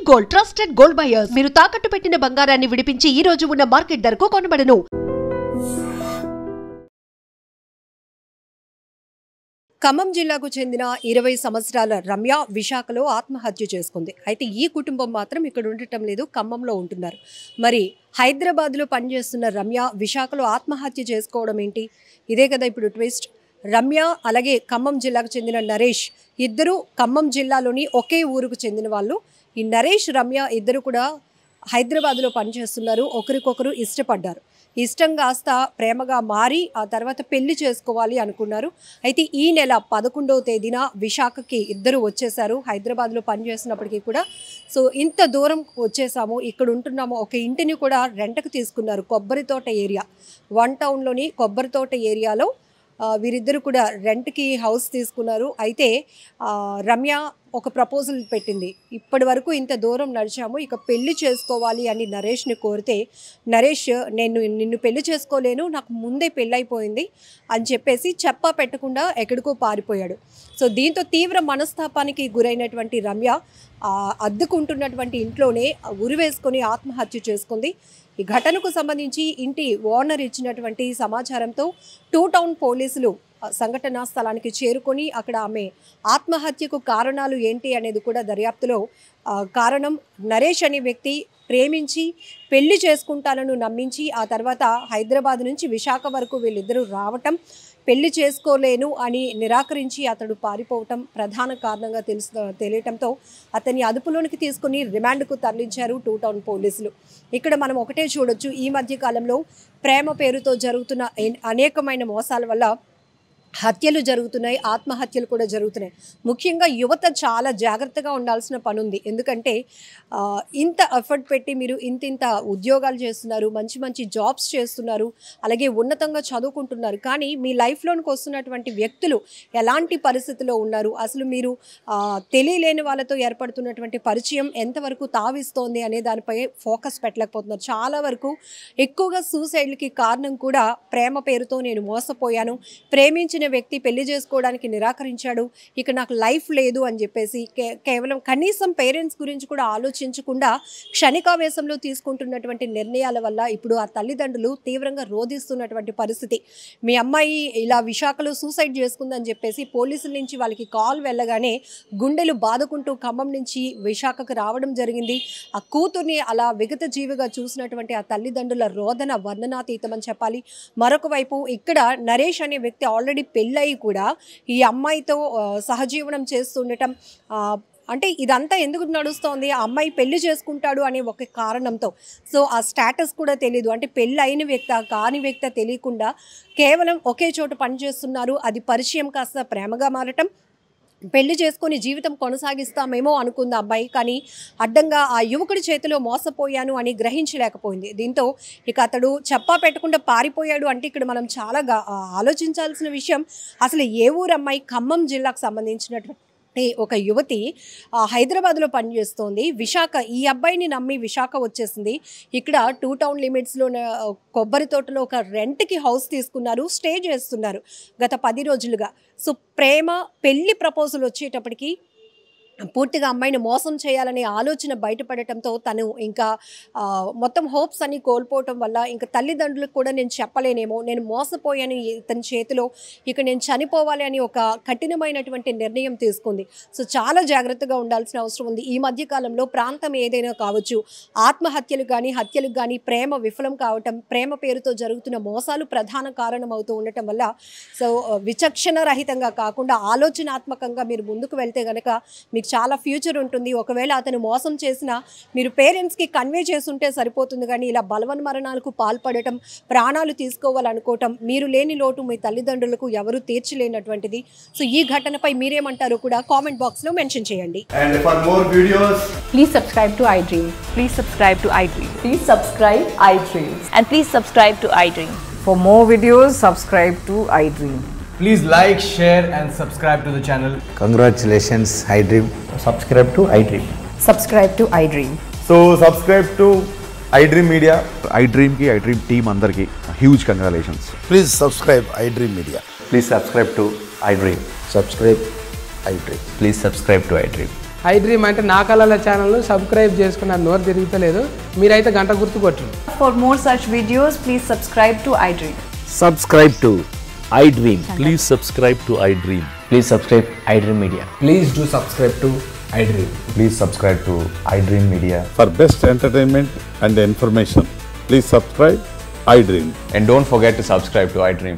Gold, trusted gold buyers. మీరు తాకట్టు పెట్టిన బంగారాన్ని విడిపించి ఈ రోజు ఉన్న మార్కెట్ ధరకు కొనబడను. ఖమ్మం జిల్లాకు చెందిన 20 సంవత్సరాల రమ్య విశాఖలో ఆత్మహత్య చేసుకుంది. అయితే ఈ కుటుంబం మాత్రం ఇక్కడ ఉండటం లేదు, ఖమ్మంలో ఉంటున్నారు. మరి హైదరాబాద్లో పనిచేస్తున్న రమ్య విశాఖలో ఆత్మహత్య చేసుకోవడం ఏంటి? ఇదే కదా ఇప్పుడు ట్విస్ట్. రమ్య అలాగే ఖమ్మం జిల్లాకు చెందిన నరేష్ ఇద్దరు ఖమ్మం జిల్లాలోని ఒకే ఊరుకు చెందిన వాళ్ళు. ఈ నరేష్ రమ్య ఇద్దరు కూడా హైదరాబాద్లో పనిచేస్తున్నారు. ఒకరికొకరు ఇష్టపడ్డారు. ఇష్టం కాస్త ప్రేమగా మారి ఆ తర్వాత పెళ్లి చేసుకోవాలి అనుకున్నారు. అయితే ఈ నెల 11వ తేదీన విశాఖకి ఇద్దరు వచ్చేసారు. హైదరాబాద్లో పనిచేస్తున్నప్పటికీ కూడా సో ఇంత దూరం వచ్చేసాము, ఇక్కడ ఉంటున్నాము. ఒక ఇంటిని కూడా రెంట్కి తీసుకున్నారు. కొబ్బరితోట ఏరియా, 1 టౌన్లోని కొబ్బరితోట ఏరియాలో వీరిద్దరు కూడా రెంట్కి హౌస్ తీసుకున్నారు. అయితే రమ్య ఒక ప్రపోజల్ పెట్టింది. ఇప్పటి వరకు ఇంత దూరం నడిచాము, ఇక పెళ్లి చేసుకోవాలి అని నరేష్ని కోరితే నరేష్ నేను నిన్ను పెళ్లి చేసుకోలేను, నాకు ముందే పెళ్ళైపోయింది అని చెప్పేసి చెప్పా పెట్టకుండా ఎక్కడికో పారిపోయాడు. సో దీంతో తీవ్ర మనస్తాపానికి గురైనటువంటి రమ్య అద్దుకుంటున్నటువంటి ఇంట్లోనే ఉరివేసుకొని ఆత్మహత్య చేసుకుంది. ఈ ఘటనకు సంబంధించి ఇంటి ఓనర్ ఇచ్చినటువంటి సమాచారంతో 2 టౌన్ పోలీసులు సంఘటనా స్థలానికి చేరుకొని అక్కడ ఆమె ఆత్మహత్యకు కారణాలు ఏంటి అనేది కూడా దర్యాప్తులో కారణం నరేష్ అనే వ్యక్తి ప్రేమించి పెళ్లి చేసుకుంటానని నమ్మించి ఆ తర్వాత హైదరాబాద్ నుంచి విశాఖ వరకు వీళ్ళిద్దరూ రావటం, పెళ్లి చేసుకోలేను అని నిరాకరించి అతడు పారిపోవటం ప్రధాన కారణంగా తెలియటంతో అతన్ని అదుపులోనికి తీసుకుని రిమాండ్కు తరలించారు 2 టౌన్ పోలీసులు. ఇక్కడ మనం ఒకటే చూడొచ్చు, ఈ మధ్య కాలంలో ప్రేమ పేరుతో జరుగుతున్న అనేకమైన మోసాల వల్ల హత్యలు జరుగుతున్నాయి, ఆత్మహత్యలు కూడా జరుగుతున్నాయి. ముఖ్యంగా యువత చాలా జాగ్రత్తగా ఉండాల్సిన పని ఉంది. ఎందుకంటే ఇంత ఎఫర్ట్ పెట్టి మీరు ఇంత ఉద్యోగాలు చేస్తున్నారు, మంచి మంచి జాబ్స్ చేస్తున్నారు, అలాగే ఉన్నతంగా చదువుకుంటున్నారు. కానీ మీ లైఫ్లోనికి వస్తున్నటువంటి వ్యక్తులు ఎలాంటి పరిస్థితిలో ఉన్నారు, అసలు మీరు తెలియలేని వాళ్ళతో ఏర్పడుతున్నటువంటి పరిచయం ఎంతవరకు తావిస్తోంది అనే దానిపై ఫోకస్ పెట్టలేకపోతున్నారు. చాలా వరకు ఎక్కువగా సూసైడ్లకి కారణం కూడా ప్రేమ పేరుతో నేను మోసపోయాను, ప్రేమించిన వ్యక్తి పెళ్లి చేసుకోవడానికి నిరాకరించాడు, ఇక నాకు లైఫ్ లేదు అని చెప్పేసి కేవలం కనీసం పేరెంట్స్ గురించి కూడా ఆలోచించకుండా క్షణికావేశంలో తీసుకుంటున్నటువంటి నిర్ణయాల వల్ల ఇప్పుడు ఆ తల్లిదండ్రులు తీవ్రంగా రోధిస్తున్నటువంటి పరిస్థితి. మీ అమ్మాయి ఇలా విశాఖలో సూసైడ్ చేసుకుందని చెప్పేసి పోలీసుల నుంచి వాళ్ళకి కాల్ వెళ్ళగానే గుండెలు బాదుకుంటూ ఖమ్మం నుంచి విశాఖకు రావడం జరిగింది. ఆ కూతుర్ని అలా విగత జీవిగా చూసినటువంటి ఆ తల్లిదండ్రుల రోదన వర్ణనాతీతమని చెప్పాలి. మరొక వైపు ఇక్కడ నరేష్ అనే వ్యక్తి ఆల్రెడీ పెళ్ళయి కూడా ఈ అమ్మాయితో సహజీవనం చేస్తుండటం, అంటే ఇదంతా ఎందుకు నడుస్తోంది, ఆ అమ్మాయి పెళ్లి చేసుకుంటాడు అనే ఒక కారణంతో. సో ఆ స్టేటస్ కూడా తెలీదు, అంటే పెళ్ళి అయిన వ్యక్తి కాని వ్యక్తి తెలియకుండా కేవలం ఒకే చోట పనిచేస్తున్నారు. అది పరిచయం కాస్త ప్రేమగా మారటం, పెళ్లి చేసుకొని జీవితం కొనసాగిస్తామేమో అనుకుంది అబ్బాయి. కానీ అడ్డంగా ఆ యువకుడి చేతిలో మోసపోయాను అని గ్రహించలేకపోయింది. దీంతో ఇక అతడు చెప్పా పెట్టకుండా పారిపోయాడు. అంటే ఇక్కడ మనం చాలా ఆలోచించాల్సిన విషయం, అసలు ఏ ఊరు అమ్మాయి, ఖమ్మం జిల్లాకు సంబంధించినటువంటి ఒక యువతి హైదరాబాద్లో పనిచేస్తోంది. విశాఖ ఈ అబ్బాయిని నమ్మి విశాఖ వచ్చేసింది. ఇక్కడ 2 టౌన్ లిమిట్స్లో కొబ్బరి తోటలో ఒక రెంట్కి హౌస్ తీసుకున్నారు, స్టే చేస్తున్నారు గత 10 రోజులుగా. సో ప్రేమ పెళ్లి ప్రపోజల్ వచ్చేటప్పటికి పూర్తిగా అమ్మాయిని మోసం చేయాలనే ఆలోచన బయటపడటంతో తను ఇంకా మొత్తం హోప్స్ అన్ని కోల్పోవటం వల్ల ఇంకా తల్లిదండ్రులకు కూడా నేను చెప్పలేనేమో, నేను మోసపోయాను ఇతని చేతిలో, ఇక నేను చనిపోవాలి అని ఒక కఠినమైనటువంటి నిర్ణయం తీసుకుంది. సో చాలా జాగ్రత్తగా ఉండాల్సిన అవసరం ఉంది. ఈ మధ్యకాలంలో ప్రాంతం ఏదైనా కావచ్చు, ఆత్మహత్యలు కానీ హత్యలకు కానీ ప్రేమ విఫలం కావటం, ప్రేమ పేరుతో జరుగుతున్న మోసాలు ప్రధాన కారణం అవుతూ ఉండటం వల్ల సో విచక్షణ రహితంగా కాకుండా ఆలోచనాత్మకంగా మీరు ముందుకు వెళ్తే కనుక మీకు చాలా ఫ్యూచర్ ఉంటుంది. ఒకవేళ అతను మోసం చేసినా మీరు పేరెంట్స్కి కన్వే చేస్తుంటే సరిపోతుంది. కానీ ఇలా బలవన్ మరణాలకు పాల్పడటం, ప్రాణాలు తీసుకోవాలనుకోవటం, మీరు లేని లోటు మీ తల్లిదండ్రులకు ఎవరు తీర్చలేనటువంటిది. సో ఈ ఘటనపై మీరేమంటారో కూడా కామెంట్ బాక్స్లో మెన్షన్ చేయండి. And for more videos, please subscribe to iDream. Please subscribe to iDream. Please subscribe iDream. And please subscribe to iDream. For more videos, subscribe to iDream. please like, share and subscribe to the channel. Congratulations, iDream. Subscribe to iDream. Subscribe to iDream. So subscribe to iDream Media. iDream ki iDream team andarki huge congratulations. Please subscribe iDream Media. Please subscribe to iDream. Subscribe iDream. Please subscribe to iDream. I dream అంటే నా కళల channel subscribe చేసుకున్న నోరు తిరుగుతలేదు. మీరైతే గంట గుర్తు కొట్టండి. For more such videos, please subscribe to iDream. Subscribe to iDream. Please subscribe to iDream. Please subscribe iDream Media. Please do subscribe to iDream. Please subscribe to iDream Media. For best entertainment and information, please subscribe iDream. And don't forget to subscribe to iDream.